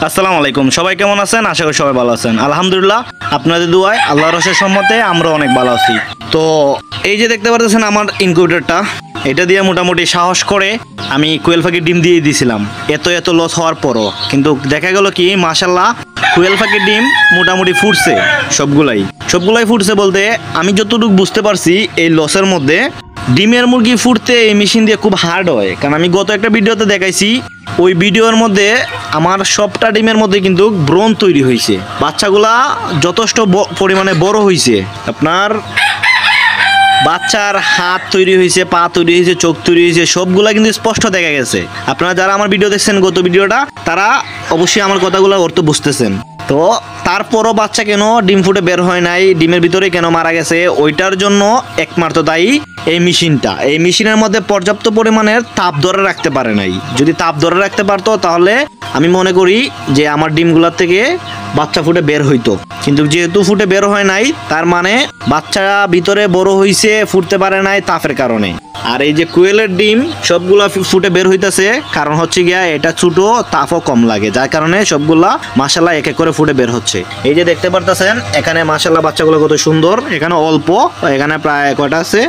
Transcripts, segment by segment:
আসসালামু আলাইকুম। সবাই কেমন আছেন? আশা করি সবাই ভালো আছেন। আলহামদুলিল্লাহ, আপনাদের দোয়ায় আল্লাহর অশেষ রহমতে আমরা অনেক ভালো আছি। তো এই যে দেখতে পারতেছেন আমার ইনকিউবেটরটা, এটা দিয়ে মোটামুটি সাহস করে আমি কোয়েল পাখির ডিম দিয়ে দিয়েছিলাম এত লস হওয়ার পরও, কিন্তু দেখা গেল কি মাশাআল্লাহ কোয়েল পাখির ডিম মোটামুটি ফুটছে, সবগুলাই ফুটছে বলতে আমি যতটুকু বুঝতে পারছি এই লসের মধ্যে ডিমের মুরগি ফুটতে এই মেশিন দিয়ে খুব হার্ড হয়। কারণ আমি গত একটা ভিডিওতে দেখাইছি, ওই ভিডিওর মধ্যে আমার সবটা ডিমের মধ্যে কিন্তু ব্রণ তৈরি হয়েছে, বাচ্চাগুলা যথেষ্ট পরিমাণে বড় হয়েছে। আপনার বাচ্চার হাত তৈরি হয়েছে, পা তৈরি হয়েছে, চোখ তৈরি হয়েছে, সবগুলা কিন্তু স্পষ্ট দেখা গেছে। আপনারা যারা আমার ভিডিও দেখছেন গত ভিডিওটা, তারা অবশ্যই আমার কথাগুলো অর্থ বুঝতেছেন। তো তারপরও বাচ্চা কেন ডিম ফুটে বের হয় নাই, ডিমের ভিতরে কেন মারা গেছে, ওইটার জন্য একমাত্র দায়ী এই মেশিনটা। এই মেশিনের মধ্যে পর্যাপ্ত পরিমাণের তাপ ধরে রাখতে পারে নাই। যদি তাপ ধরে রাখতে পারতো তাহলে আমি মনে করি যে আমার ডিমগুলোর থেকে বাচ্চা ফুটে বের হইতো, কিন্তু যেহেতু ফুটে বের হয় নাই, তার মানে বাচ্চা ভিতরে বড় হইছে, ফুটতে পারে নাই তাপের কারণে। আর এই যে কোয়েলের ডিম সবগুলা ফুটে বের হইতেছে, কারণ হচ্ছে গিয়া এটা ছোট, তাপও কম লাগে, যার কারণে সবগুলা মাশাআল্লাহ এক এক করে ফুটে বের হচ্ছে। এই যে দেখতে পারতেছেন এখানে মাশাআল্লাহ বাচ্চাগুলো কত সুন্দর, এখানে অল্প, এখানে প্রায় কয়টা আছে,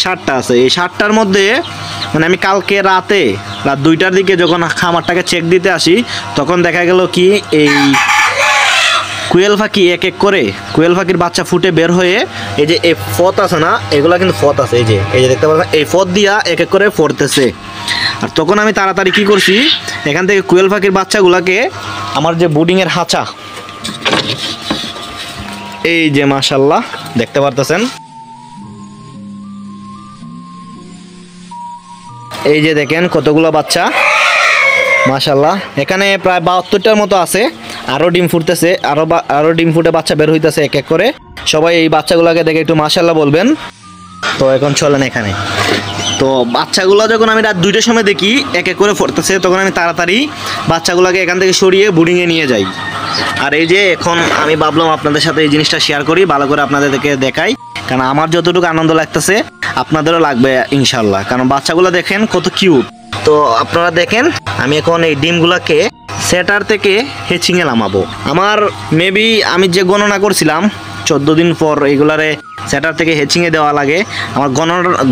7টা আছে। এই 7টার মধ্যে মানে আমি কালকে রাত 2টার দিকে যখন খামারটাকে চেক দিতে আসি, তখন দেখা গেল কি এই কোয়েল পাখি এক এক করে কোয়েল পাখির বাচ্চা ফুটে বের হয়ে এই যে এই ফত আছে না, এগুলা কিন্তু ফত আছে, এই যে দেখতে পাচ্ছেন এই ফত দিয়া এক এক করে পড়তেছে। আর তখন আমি তাড়াতাড়ি কি করছি, এখান থেকে কোয়েল পাখির বাচ্চাগুলাকে আমার যে বোর্ডিংয়ের হাঁচা, এই যে মাশাআল্লাহ দেখতে পারতেছেন, এই যে দেখেন কতগুলো বাচ্চা মাশাআল্লাহ, এখানে প্রায় 72টার মতো আছে। আরও ডিম ফুটতেছে, আরও ডিম ফুটে বাচ্চা বের হইতেছে এক এক করে। সবাই এই বাচ্চাগুলোকে দেখে একটু মাশাআল্লাহ বলবেন। তো এখন চলেন এখানে, তো বাচ্চাগুলো যখন আমি রাত 2টার সময় দেখি এক এক করে ফুটতেছে, তখন আমি তাড়াতাড়ি বাচ্চাগুলোকে এখান থেকে সরিয়ে বোর্ডিংয়ে নিয়ে যাই। আর এই যে এখন আমি ভাবলাম আপনাদের সাথে এই জিনিসটা শেয়ার করি, ভালো করে আপনাদেরকে দেখাই, কারণ আমার যতটুকু আনন্দ লাগতেছে আপনাদেরও লাগবে ইনশাল্লাহ। কারণ বাচ্চাগুলো দেখেন কত কিউট। তো আপনারা দেখেন আমি এখন এই ডিমগুলোকে সেটার থেকে হেচিংয়ে নামাবো। আমার মেবি আমি যে গণনা করছিলাম 14 দিন পর এইগুলারে সেটার থেকে হেচিংয়ে দেওয়া লাগে, আমার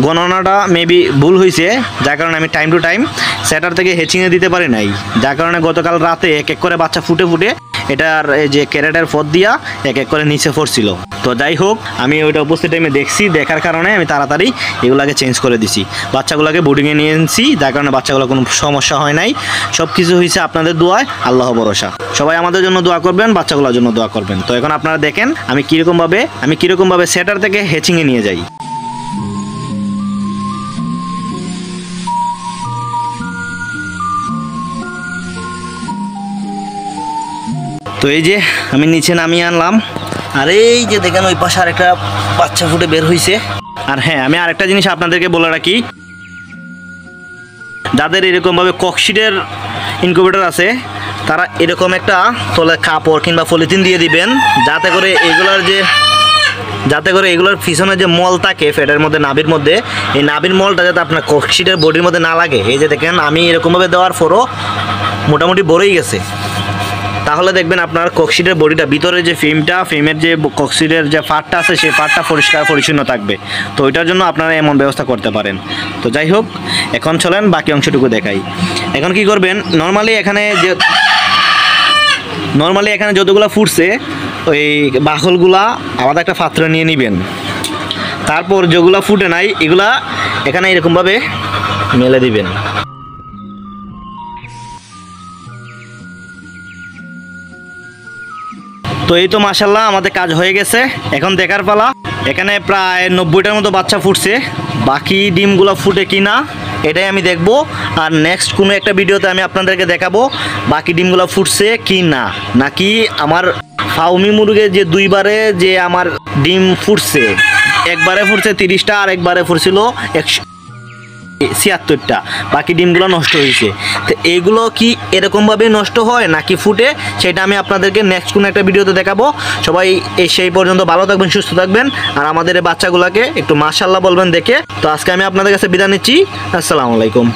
গণনাটা মেবি ভুল হয়েছে, যার কারণে আমি টাইম টু টাইম সেটার থেকে হেচিংয়ে দিতে পারি নাই, যার কারণে গতকাল রাতে এক এক করে বাচ্চা ফুটে এটার এই যে ক্যারেটের ফদ দিয়া এক এক করে নিচে পড়ছিল। তো যাই হোক, আমি ওইটা উপস্থিত টাইমে দেখছি, দেখার কারণে আমি তাড়াতাড়ি এগুলাকে চেঞ্জ করে দিছি, বাচ্চাগুলোকে বোর্ডিংয়ে নিয়ে এনেছি, যার কারণে বাচ্চাগুলো কোনো সমস্যা হয় নাই। সব কিছু হয়েছে আপনাদের দোয়ায়, আল্লাহ ভরসা। সবাই আমাদের জন্য দোয়া করবেন, বাচ্চাগুলোর জন্য দোয়া করবেন। তো এখন আপনারা দেখেন আমি কীরকমভাবে সেটার থেকে হেচিংয়ে নিয়ে যাই। তো এই যে আমি নিচে নামিয়ে আনলাম, আর এই যে দেখেন ওই পাশে আরেকটা বাচ্চা ফুটে বের হয়েছে। আর হ্যাঁ, আমি আরেকটা জিনিস আপনাদেরকে বলে রাখি, যাদের এরকমভাবে ককশিটের ইনকিউবেটর আছে, তারা এরকম একটা তলে কাপড় কিংবা পলিথিন দিয়ে দিবেন, যাতে করে এগুলোর পিছনে যে মল থাকে ফ্যাটের মধ্যে, নাভির মধ্যে, এই নাভির মলটা যাতে আপনার ককশিটের বডির মধ্যে না লাগে। এই যে দেখেন আমি এরকমভাবে দেওয়ার পরও মোটামুটি বড়ই গেছে, তাহলে দেখবেন আপনার ককশিটের বডিটা, ভিতরে যে ফিল্মের যে ককশিটের যে পার্টটা আছে, সেই পার্টটা পরিষ্কার পরিচ্ছন্ন থাকবে। তো ওইটার জন্য আপনারা এমন ব্যবস্থা করতে পারেন। তো যাই হোক, এখন চলেন বাকি অংশটুকু দেখাই। এখন কি করবেন, নর্মালি এখানে যতগুলো ফুটছে ওই বাকলগুলা আলাদা একটা পাত্রে নিয়ে নেবেন। তারপর যেগুলো ফুটে নাই এগুলা এখানে এরকমভাবে মেলে দিবেন। তো এই তো মাশাআল্লাহ আমাদের কাজ হয়ে গেছে, এখন দেখার পালা। এখানে প্রায় 90টার মতো বাচ্চা ফুটছে, বাকি ডিমগুলো ফুটে কিনা এটাই আমি দেখব। আর নেক্সট কোনো একটা ভিডিওতে আমি আপনাদেরকে দেখাবো বাকি ডিমগুলো ফুটছে কি না, নাকি আমার ফাউমি মুরগের যে 2বারে যে আমার ডিম ফুটছে, একবারে ফুটছে 30টা আর একবারে ফুটছিল 76টা, বাকি ডিমগুলো নষ্ট হয়েছে। তো এইগুলো কি এরকমভাবে নষ্ট হয় নাকি ফুটে, সেটা আমি আপনাদেরকে নেক্সট কোনো একটা ভিডিওতে দেখাবো। সবাই সেই পর্যন্ত ভালো থাকবেন, সুস্থ থাকবেন, আর আমাদের এই বাচ্চাগুলোকে একটু মাশাআল্লাহ বলবেন দেখে। তো আজকে আমি আপনাদের কাছে বিদায় নিচ্ছি, আসসালামু আলাইকুম।